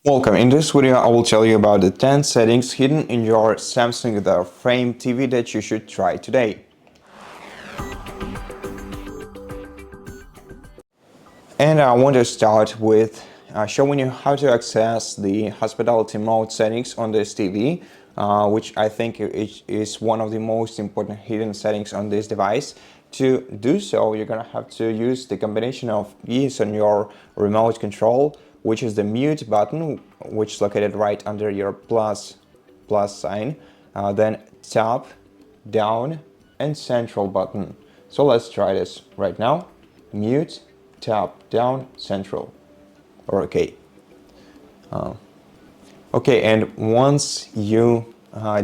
Welcome. In this video, I will tell you about the 10 settings hidden in your Samsung The Frame TV that you should try today. And I want to start with showing you how to access the hospitality mode settings on this TV, which I think is one of the most important hidden settings on this device. To do so, you're going to have to use the combination of keys on your remote control, which is the mute button, which is located right under your plus sign, then top, down, and central button. So let's try this right now. Mute, tap, down, central, or OK. Okay, and once you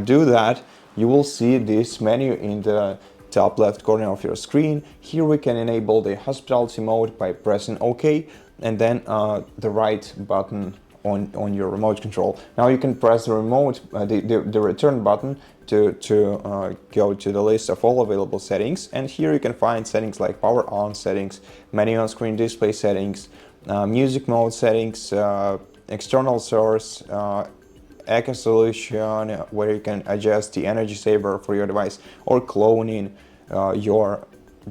do that, you will see this menu in the top left corner of your screen. Here we can enable the hospitality mode by pressing OK, and then the right button on your remote control. Now you can press the remote, the return button to go to the list of all available settings, and here you can find settings like power on settings, menu on screen display settings, music mode settings, external source, echo solution, where you can adjust the energy saver for your device, or cloning your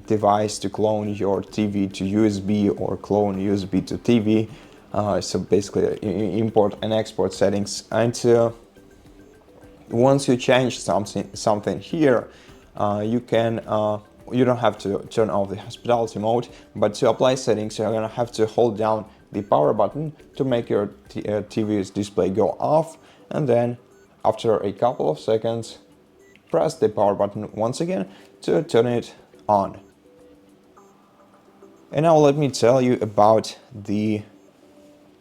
device to clone your TV to USB or clone USB to TV. So basically import and export settings. And once you change something here, you don't have to turn off the hospitality mode, but to apply settings, you're gonna have to hold down the power button to make your TV's display go off, and then after a couple of seconds, press the power button once again to turn it on. And now let me tell you about the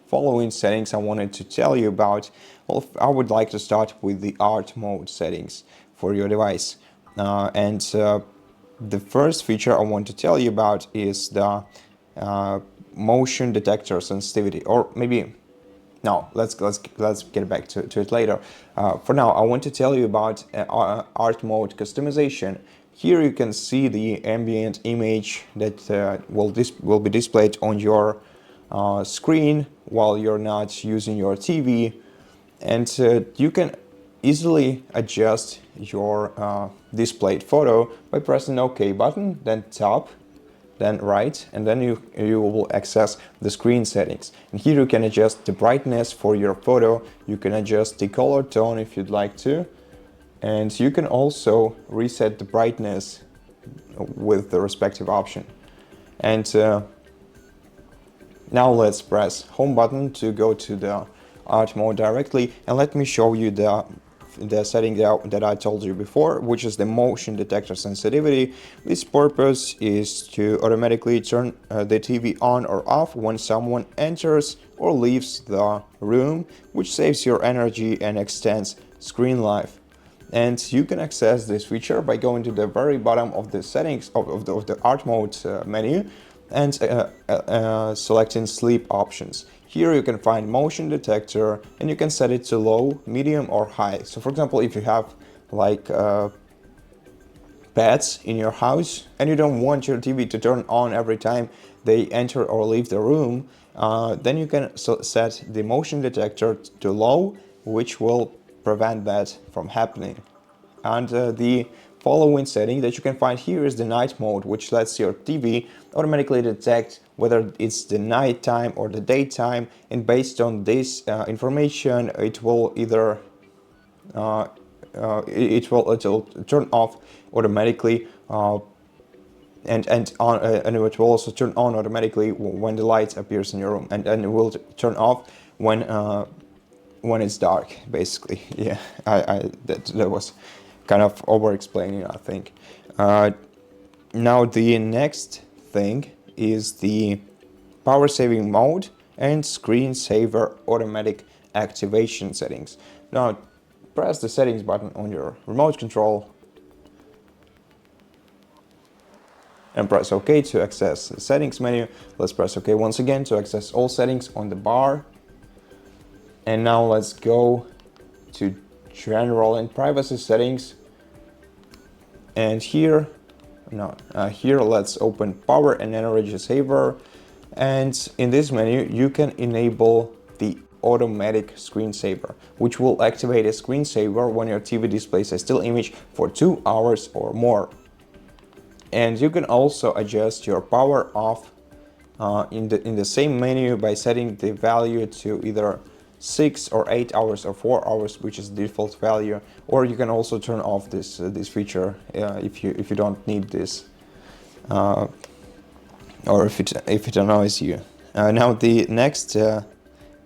following settings I wanted to tell you about. Well, I would like to start with the art mode settings for your device. The first feature I want to tell you about is the motion detector sensitivity, or maybe no, let's get back to it later. For now, I want to tell you about art mode customization. Here you can see the ambient image that will be displayed on your screen while you're not using your TV, and you can easily adjust your displayed photo by pressing OK button, then top, then right, and then you will access the screen settings. And here you can adjust the brightness for your photo, you can adjust the color tone if you'd like to, and you can also reset the brightness with the respective option. And now let's press home button to go to the art mode directly, and let me show you the setting that I told you before, which is the motion detector sensitivity. Its purpose is to automatically turn the TV on or off when someone enters or leaves the room, which saves your energy and extends screen life. And you can access this feature by going to the very bottom of the settings of the art mode menu and selecting sleep options. Here you can find motion detector, and you can set it to low, medium, or high. So for example, if you have like pets in your house and you don't want your TV to turn on every time they enter or leave the room, then you can set the motion detector to low, which will prevent that from happening. And the following setting that you can find here is the night mode, which lets your TV automatically detect whether it's the night time or the daytime, and based on this information, it will either it will turn off automatically and it will also turn on automatically when the light appears in your room, and it will turn off when it's dark, basically. Yeah, that was kind of over explaining, I think. Now the next thing is the power saving mode and screensaver automatic activation settings. Now press the settings button on your remote control and press OK to access the settings menu. Let's press OK once again to access all settings on the bar. And now let's go to general and privacy settings. And here let's open power and energy saver, and in this menu you can enable the automatic screensaver, which will activate a screensaver when your TV displays a still image for 2 hours or more. And you can also adjust your power off in the same menu by setting the value to either 6 or 8 hours or 4 hours, which is the default value, or you can also turn off this feature if you don't need this, or if it annoys you. Now the next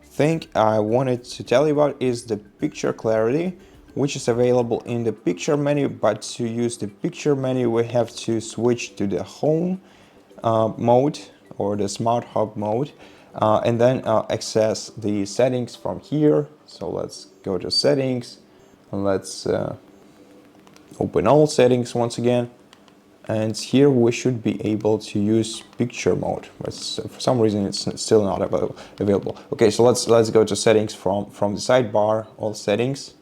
thing I wanted to tell you about is the picture clarity, which is available in the picture menu. But to use the picture menu, we have to switch to the home mode, or the smart hub mode, and then access the settings from here. So let's go to settings, and let's open all settings once again. And here we should be able to use picture mode, but for some reason it's still not available. Okay, so let's go to settings from the sidebar, all settings,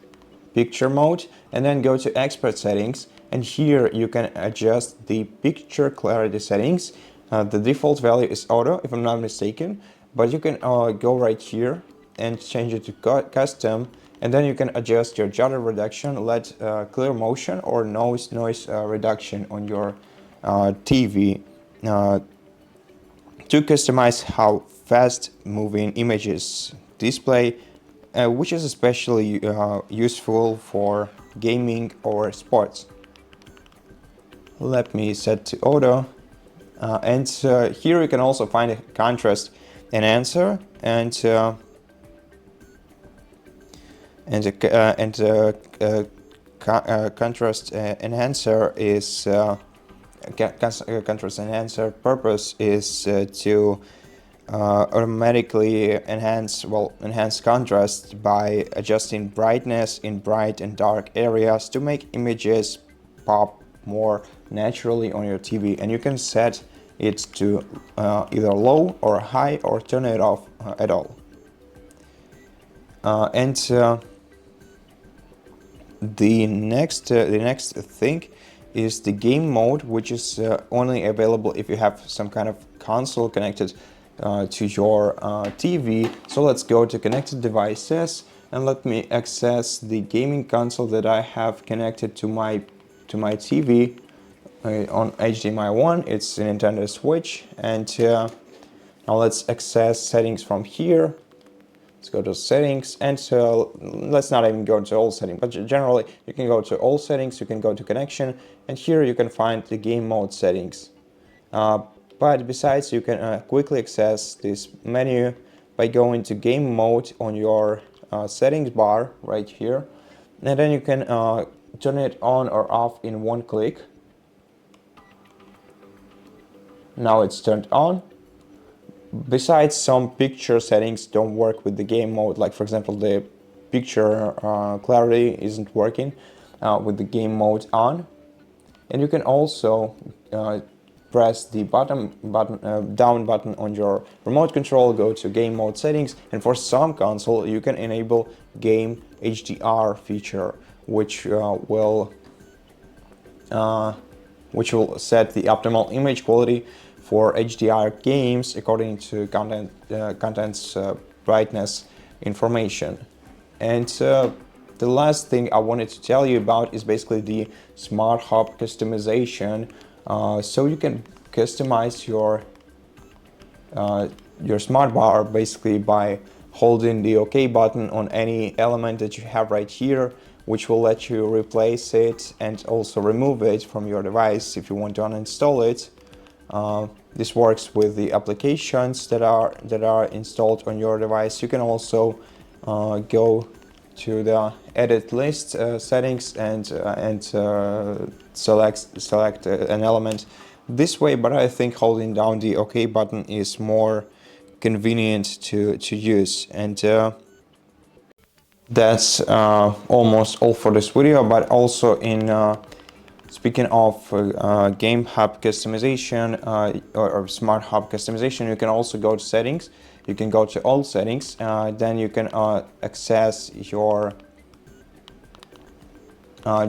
picture mode, and then go to expert settings. And here you can adjust the picture clarity settings. The default value is auto, if I'm not mistaken, but you can go right here and change it to custom, and then you can adjust your jitter reduction, LED clear motion, or noise reduction on your TV to customize how fast moving images display, which is especially useful for gaming or sports. Let me set to auto. And here you can also find a contrast enhancer, and contrast enhancer is contrast enhancer purpose is to automatically enhance contrast by adjusting brightness in bright and dark areas to make images pop more naturally on your TV. And you can set it to either low or high, or turn it off at all. The next thing is the game mode, which is only available if you have some kind of console connected to your TV. So let's go to connected devices, and let me access the gaming console that I have connected to my TV on HDMI 1. It's a Nintendo Switch. And now let's access settings from here. Let's go to settings, and let's not even go to all settings, but generally you can go to all settings, you can go to connection, and here you can find the game mode settings. But besides, you can quickly access this menu by going to game mode on your settings bar right here, and then you can turn it on or off in one click. Now it's turned on. Besides, some picture settings don't work with the game mode, like for example the picture clarity isn't working with the game mode on. And you can also press the down button on your remote control, go to game mode settings, and for some console you can enable game HDR feature, which will set the optimal image quality for HDR games according to content's brightness information. And the last thing I wanted to tell you about is basically the Smart Hub customization. So you can customize your smart bar basically by holding the OK button on any element that you have right here, which will let you replace it and also remove it from your device if you want to uninstall it. This works with the applications that are installed on your device. You can also go to the edit list settings and select an element this way, but I think holding down the OK button is more convenient to use. And that's almost all for this video. But also, in speaking of game hub customization or smart hub customization, you can also go to settings. You can go to all settings, then you can access your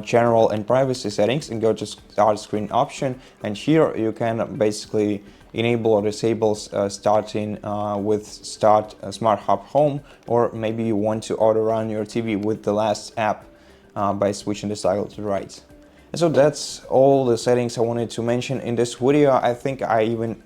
general and privacy settings and go to start screen option. And here you can basically enable or disable starting with Start Smart Hub Home, or maybe you want to auto run your TV with the last app by switching the toggle to the right. And so that's all the settings I wanted to mention in this video. I think I even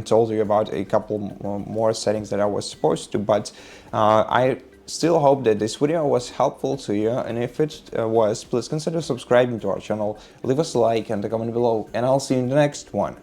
told you about a couple more settings that I was supposed to, but I still hope that this video was helpful to you, and if it was, please consider subscribing to our channel, leave us a like and a comment below, and I'll see you in the next one.